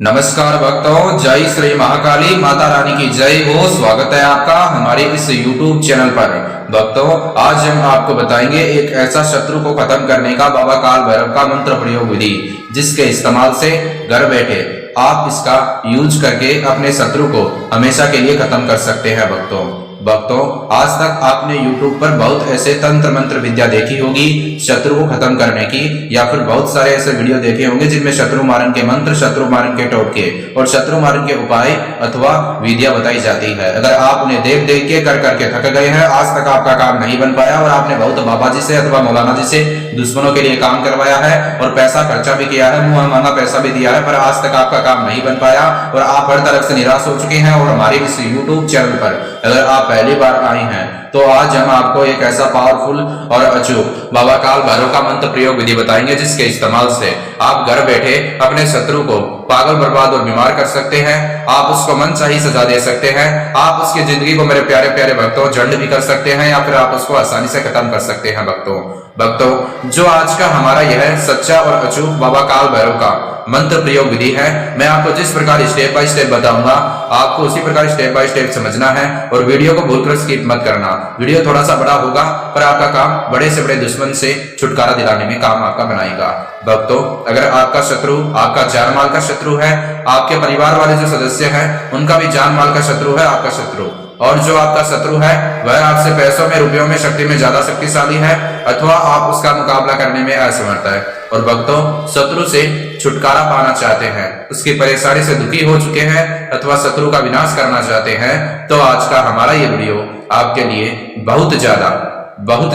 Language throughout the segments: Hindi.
नमस्कार भक्तों, जय श्री महाकाली माता रानी की जय हो। स्वागत है आपका हमारे इस YouTube चैनल पर। भक्तों, आज हम आपको बताएंगे एक ऐसा शत्रु को खत्म करने का बाबा काल भैरव का मंत्र प्रयोग विधि, जिसके इस्तेमाल से घर बैठे आप इसका यूज करके अपने शत्रु को हमेशा के लिए खत्म कर सकते हैं। भक्तों, आज तक आपने YouTube पर बहुत ऐसे तंत्र मंत्र विद्या देखी होगी शत्रु को खत्म करने की, या फिर बहुत सारे ऐसे वीडियो देखे होंगे जिनमें शत्रु मारण के मंत्र, शत्रु मारण के टोटके और शत्रु मारण के उपाय अथवा विद्या बताई जाती है। अगर आप उन्हें देख देख के कर करके थक गए हैं, आज तक आपका काम नहीं बन पाया और आपने बहुत बाबा जी से अथवा मौलाना जी से दुश्मनों के लिए काम करवाया है और पैसा खर्चा भी किया है, मुंह मांगा पैसा भी दिया है, पर आज तक आपका काम नहीं बन पाया और आप हर तरफ से निराश हो चुके हैं। और हमारे इस YouTube चैनल पर अगर आप पहली बार आए हैं तो आज हम आपको एक ऐसा पावरफुल और अचूक बाबा काल भैरव का मंत्र प्रयोग विधि बताएंगे, जिसके इस्तेमाल से आप घर बैठे अपने शत्रु को पागल, बर्बाद और बीमार कर सकते हैं। आप उसको मनचाही सजा दे सकते हैं। आप उसकी जिंदगी को मेरे प्यारे प्यारे भक्तों झंड भी कर सकते हैं, या फिर आप उसको आसानी से खत्म कर सकते हैं। भक्तों, जो आज का हमारा यह सच्चा और अचूक बाबा काल भैरव का मंत्र प्रयोग विधि है, मैं आपको जिस प्रकार स्टेप बाय स्टेप बताऊंगा, आपको उसी प्रकार स्टेप बाय स्टेप समझना है और वीडियो को भूलकर स्किप मत करना। वीडियो थोड़ा सा बड़ा होगा पर आपका काम बड़े से बड़े दुश्मन से छुटकारा दिलाने में काम आपका बनाएगा। भक्तों, अगर आपका शत्रु आपका जान माल का शत्रु है, आपके परिवार वाले जो सदस्य हैं उनका भी जान माल का शत्रु है आपका शत्रु, और जो आपका शत्रु है वह आपसे पैसों में, रुपयों में, शक्ति में ज्यादा शक्तिशाली है अथवा आप उसका मुकाबला करने में असमर्थ है, और भक्तों शत्रु से छुटकारा पाना चाहते हैं, उसकी परेशानी से दुखी हो चुके हैं अथवा शत्रु का विनाश करना चाहते हैं, तो आज का हमारा ये वीडियो आपके लिए बहुत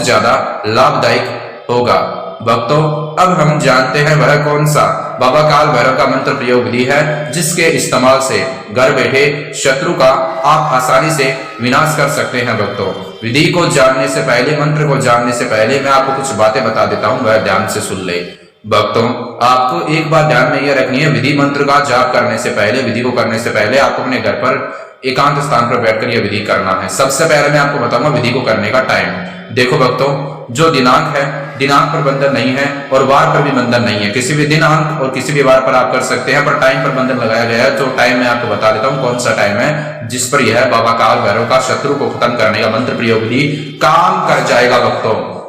ज्यादा लाभदायक होगा। भक्तों, अब हम जानते हैं वह कौन सा बाबा काल भैरव का मंत्र प्रयोग विधि है, जिसके इस्तेमाल से घर बैठे शत्रु का आप आसानी से विनाश कर सकते हैं। भक्तों, विधि को जानने से पहले, मंत्र को जानने से पहले मैं आपको कुछ बातें बता देता हूं, वह ध्यान से सुन ले। भक्तों, आपको एक बात ध्यान में यह रखनी है, विधि मंत्र का जाप करने से पहले, विधि को करने से पहले आपको अपने घर पर एकांत स्थान पर बैठकर यह विधि करना है। सबसे पहले मैं आपको बताऊंगा विधि को करने का टाइम। देखो भक्तों, जो दिनांक है, दिनांक पर बंधन नहीं है और वार पर भी बंधन नहीं है। किसी भी दिनांक और किसी भी वार पर आप कर सकते हैं, पर टाइम पर बंधन लगाया गया है। तो टाइम मैं आपको बता देता हूं कौन सा टाइम है जिस पर यह बाबा काल भैरव का शत्रु को खत्म करने का मंत्र प्रयोग विधि काम कर जाएगा।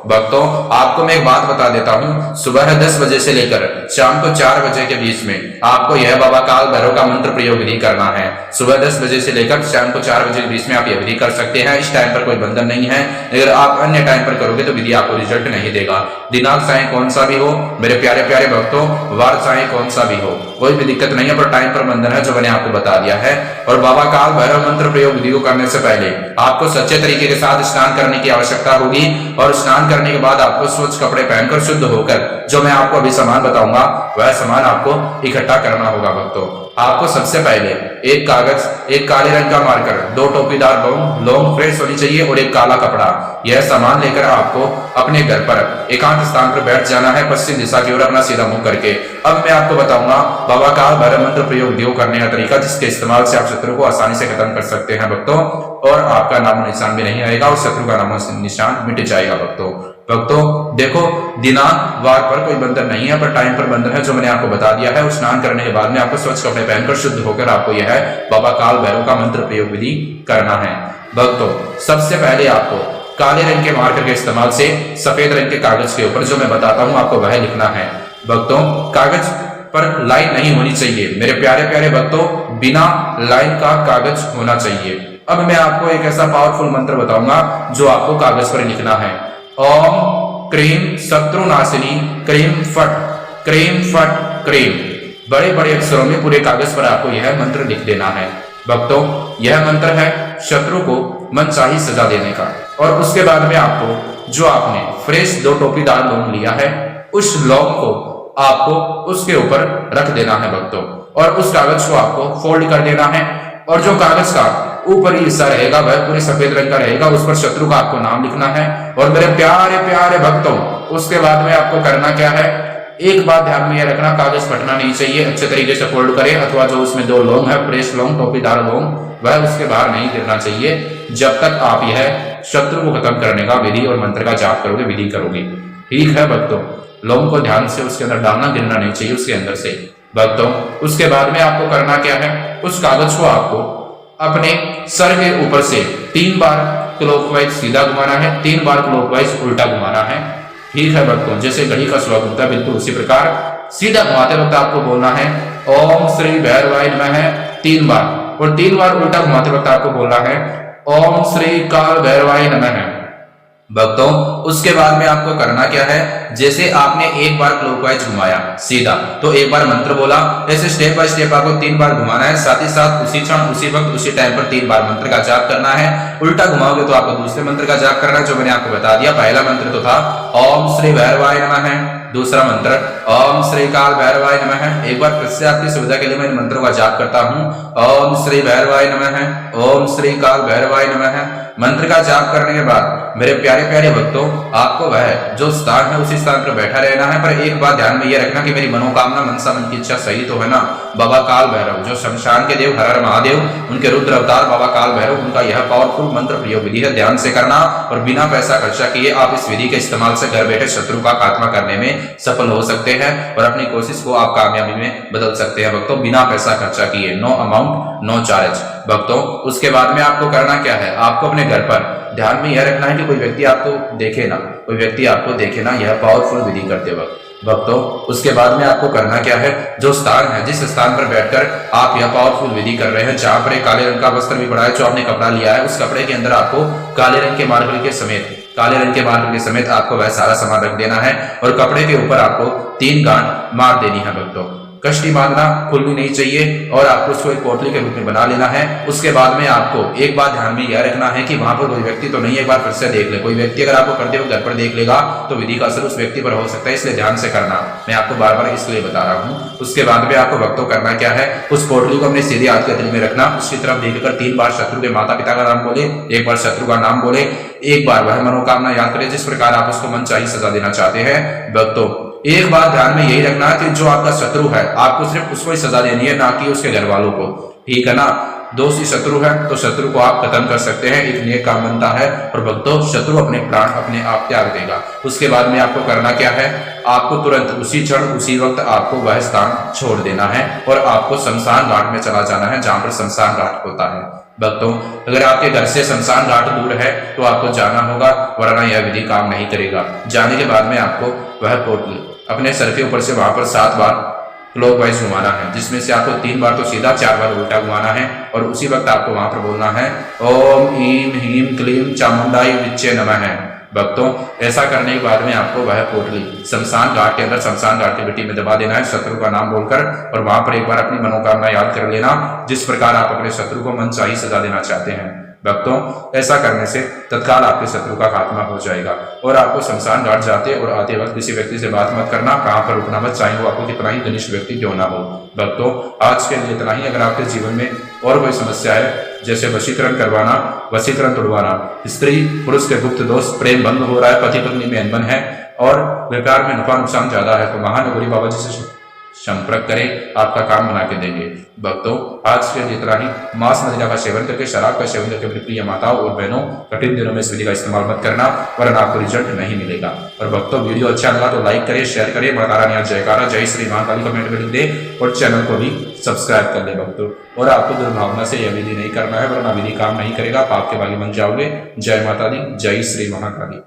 भक्तों, आपको मैं एक बात बता देता हूं, सुबह 10 बजे से लेकर शाम को 4 बजे के बीच में आपको यह बाबा काल भैरव का मंत्र प्रयोग विधि करना है। सुबह 10 बजे से लेकर शाम को 4 बजे के बीच में आप यह विधि कर सकते हैं। इस टाइम पर कोई बंधन नहीं है। अगर आप अन्य टाइम पर करोगे तो विधि आपको रिजल्ट नहीं देगा। दिनांक चाहे कौन सा भी हो मेरे प्यारे प्यारे भक्तों, वार चाहे कौन सा भी हो, कोई भी दिक्कत नहीं है, पर टाइम पर बंधन है जो मैंने आपको बता दिया है। और बाबा काल भैरव मंत्र प्रयोग विधि को करने से पहले आपको सच्चे तरीके के साथ स्नान करने की आवश्यकता होगी, और स्नान करने के बाद आपको स्वच्छ कपड़े पहनकर शुद्ध होकर जो मैं आपको अभी सामान बताऊंगा वह सामान आपको इकट्ठा करना होगा। भक्तों, आपको सबसे पहले एक कागज, एक काले रंग का मार्कर, 2 टोपीदार लौंग फ्रेश होनी चाहिए और एक काला कपड़ा, यह सामान लेकर आपको अपने घर पर एकांत स्थान पर बैठ जाना है, पश्चिम दिशा की ओर अपना सीधा मुंह करके। अब मैं आपको बताऊंगा बाबा काल भैरव मंत्र प्रयोग विधि करने का तरीका, जिसके इस्तेमाल से आप शत्रु को आसानी से खत्म कर सकते हैं भक्तों, और आपका नामो निशान भी नहीं आएगा और शत्रु का नामो निशान मिट जाएगा। भक्तों, देखो दिनांक वार पर कोई बंधन नहीं है, पर टाइम पर बंधन है जो मैंने आपको बता दिया है। और स्नान करने के बाद में आपको स्वच्छ कपड़े पहनकर शुद्ध होकर आपको यह बाबा काल भैरव का मंत्र प्रयोग विधि करना है। भक्तों, सबसे पहले आपको काले रंग के मार्कर के इस्तेमाल से सफेद रंग के कागज के ऊपर जो मैं बताता हूं आपको वह लिखना है। भक्तों, कागज पर लाइन नहीं होनी चाहिए मेरे प्यारे प्यारे भक्तों, बिना लाइन का कागज होना चाहिए। अब मैं आपको एक ऐसा पावरफुल मंत्र बताऊंगा जो आपको कागज पर लिखना है। ओम क्रीम शत्रुनाशिनी क्रीम फट क्रीम। बड़े बड़े अक्षरों में पूरे कागज पर आपको यह मंत्र लिख देना है। भक्तों, यह मंत्र है शत्रु को मनचाही सजा देने का। और उसके बाद में आपको जो आपने फ्रेश 2 टोपीदार लौंग लिया है, उस लौंग को आपको उसके ऊपर रख देना है भक्तों, और उस कागज को आपको फोल्ड कर देना है, और जो कागज का ऊपरी हिस्सा रहेगा वह पूरे सफेद रंग का रहेगा, उस पर शत्रु का आपको नाम लिखना है। और मेरे प्यारे प्यारे भक्तों, उसके बाद में आपको करना क्या है, एक बात ध्यान में यह रखना, कागज फटना नहीं चाहिए, अच्छे तरीके से फोल्ड करें, अथवा जो उसमें 2 लौंग है, फ्रेश लौंग, टोपीदार लौंग, वह उसके बाहर नहीं गिरना चाहिए जब तक आप यह शत्रु को खत्म करने का विधि और मंत्र का जाप करोगे, विधि करोगे। ठीक है भक्तों, लौंग को ध्यान से उसके अंदर डालना, गिरना नहीं चाहिए उसके अंदर से। भक्तों उसके बाद में आपको करना क्या है, उस कागज को आपको अपने सर के ऊपर से 3 बार क्लॉकवाइज सीधा घुमाना है, 3 बार क्लॉकवाइज उल्टा घुमाना है। ठीक है भक्तों, जैसे घड़ी का श्लोक होता है बिल्कुल उसी प्रकार सीधा घुमाते वक्त आपको बोलना है ओम श्री भैरवाय नमः 3 बार, और 3 बार उल्टा घुमाते वक्त आपको बोलना है ओम श्री काल भैरवाय नमः। भक्तों उसके बाद में आपको करना क्या है, जैसे आपने एक बार क्लॉकवाइज घुमाया सीधा तो एक बार मंत्र बोला, ऐसे स्टेप बाय स्टेप आपको 3 बार घुमाना है, साथ ही साथ उसी क्षण उसी वक्त उसी टाइम पर 3 बार मंत्र का जाप करना है। उल्टा घुमाओगे तो आपको दूसरे मंत्र का जाप करना है जो मैंने आपको बता दिया। पहला मंत्र तो था ओम श्री भैरवाय नमः, दूसरा मंत्र ओम श्री काल भैरवाय नमः। एक बार फिर से आपकी सुविधा के लिए मैं इन मंत्रों का जाप करता हूँ, ओम श्री भैरवाय नमः, ओम श्री काल भैरवाय नमः। मंत्र का जाप करने के बाद मेरे प्यारे प्यारे भक्तों आपको वह जो स्थान है उसी स्थान पर बैठा रहना है, पर एक बात ध्यान में यह रखना कि मेरी मनोकामना मनसा मन की इच्छा सही तो है ना। बाबा काल भैरव जो शमशान के देव हर हर महादेव उनके रुद्र अवतार बाबा काल भैरव, उनका यह पावरफुल मंत्र प्रयोग विधि है, ध्यान से करना और बिना पैसा खर्चा किए आप इस विधि के इस्तेमाल से घर बैठे शत्रु का खात्मा करने में सफल हो सकते हैं और अपनी कोशिश को आप कामयाबी में बदल सकते हैं भक्तों, बिना पैसा खर्चा किए, नो अमाउंट नो चार्ज। भक्तों उसके बाद में आपको करना क्या है, आपको अपने घर पर ध्यान में यह रखना है कि कोई व्यक्ति आपको देखे ना, कोई व्यक्ति आपको देखे ना, यह पावरफुल विधि करते वक्त। भक्तों उसके बाद में आपको करना क्या है, जो स्थान है जिस स्थान पर बैठकर आप यह पावरफुल विधि कर रहे हैं, जहां पर एक काले रंग का वस्त्र भी पड़ा है, जो आपने कपड़ा लिया है, उस कपड़े के अंदर आपको काले रंग के मार्बल के समेत आपको वह सारा सामान रख देना है और कपड़े के ऊपर आपको 3 गांठ मार देनी है। भक्तों कष्टी बांधना खुलनी नहीं चाहिए और आपको उसको एक पोटली के रूप में बना लेना है। उसके बाद में आपको एक बात ध्यान में यह रखना है कि वहां पर कोई व्यक्ति तो नहीं, एक बार फिर से देख ले, कोई व्यक्ति अगर आपको करते हुए घर पर देख लेगा तो विधि का असर उस व्यक्ति पर हो सकता है, इसलिए ध्यान से करना, मैं आपको बार बार इसलिए बता रहा हूँ। उसके बाद में आपको भक्तों करना क्या है, उस पोटली को अपने सीधे हाथ के दिल में रखना, उसकी तरफ देखकर 3 बार शत्रु के माता पिता का नाम बोले, 1 बार शत्रु का नाम बोले, 1 बार वह मनोकामना याद करें जिस प्रकार आप उसको मनचाही सजा देना चाहते हैं। भक्तों एक बात ध्यान में यही रखना कि जो आपका शत्रु है आपको सिर्फ उसको ही सजा देनी है, ना कि उसके घर वालों को, ठीक है ना। दोषी शत्रु है तो शत्रु को आप खत्म कर सकते हैं, एक नेक काम बनता है और भक्तों शत्रु अपने प्राण अपने आप त्याग देगा। उसके बाद में आपको करना क्या है, आपको तुरंत उसी क्षण उसी वक्त आपको वह स्थान छोड़ देना है और आपको शमशान घाट में चला जाना है जहां पर शमशान घाट होता है। भक्तों अगर आपके घर से शमशान घाट दूर है तो आपको जाना होगा, वरना यह विधि काम नहीं करेगा। जाने के बाद में आपको वह पोटली अपने सर के ऊपर से वहां पर 7 बार क्लॉकवाइज घुमाना है, जिसमें से आपको 3 बार तो सीधा 4 बार उल्टा घुमाना है और उसी वक्त आपको वहां पर बोलना है ओम ह्रीम ह्रीम क्लीम चामुंडाई विच्चे नमः। भक्तों ऐसा करने के बाद में आपको वह पोटली शमशान घाट के अंदर शमशान घाट की मिट्टी में दबा देना है शत्रु का नाम बोलकर, और वहां पर एक बार अपनी मनोकामना याद कर लेना जिस प्रकार आप अपने शत्रु को मनचाही सजा देना चाहते हैं। भक्तों ऐसा करने से तत्काल आपके शत्रु का खात्मा हो जाएगा। और आपको शमशान घाट जाते और आते वक्त किसी व्यक्ति से बात मत करना, कहां पर रुकना मत, चाहे वो आपको कितना ही घनिष्ठ व्यक्ति क्यों ना हो। भक्तों आज के लिए इतना ही। अगर आपके जीवन में और कोई समस्या है जैसे वशीकरण करवाना, वशीकरण तोड़वाना, स्त्री पुरुष के गुप्त दोष, प्रेम भंग हो रहा है, पति पत्नी में अनबन है और व्यापार में नफा नुकसान ज्यादा है, तो महानगरी बाबा जी से संपर्क करें, आपका काम बना के देंगे। भक्तों आज के लिए इतना ही। मांस मदिरा का सेवन करके, शराब का सेवन करके अपनी प्रिय माताओं और बहनों कठिन दिनों में इस विधि का इस्तेमाल मत करना, वरना आपको रिजल्ट नहीं मिलेगा। और भक्तों वीडियो अच्छा लगा तो लाइक करें, शेयर करें, माता रानी जयकारा जय श्री महाकाली कमेंट में लिख दे और चैनल को भी सब्सक्राइब कर ले भक्तों। और आपको दुर्भावना से यह विधि नहीं करना है, वरना विधि काम नहीं करेगा, पाप के भागी बन जाओगे। जय माता दी, जय श्री महाकाली।